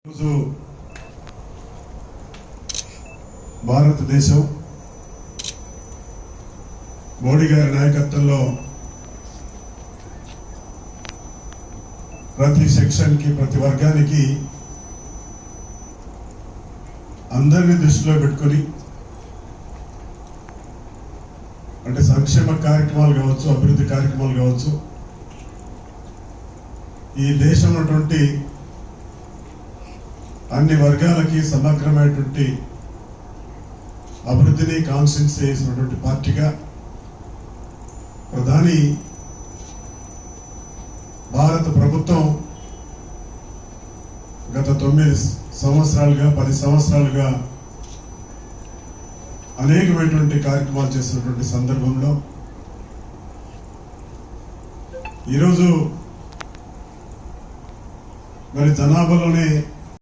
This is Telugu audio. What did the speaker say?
రోజు భారతదేశం మోడీ గారి నాయకత్వంలో ప్రతి సెక్షన్ కి ప్రతి వర్గానికి అందరినీ దృష్టిలో పెట్టుకొని అంటే సంక్షేమ కార్యక్రమాలు కావచ్చు, అభివృద్ధి కార్యక్రమాలు కావచ్చు, ఈ దేశంలో ఉన్నటువంటి అన్ని వర్గాలకి సమగ్రమైనటువంటి అభివృద్ధిని కాన్స్టిట్యూట్ చేసినటువంటి పార్టీగా ప్రధాని భారత ప్రభుత్వం గత 9 సంవత్సరాలుగా 10 సంవత్సరాలుగా అనేకమైనటువంటి కార్యక్రమాలు చేసినటువంటి సందర్భంలో ఈరోజు మరి జనాభాలోనే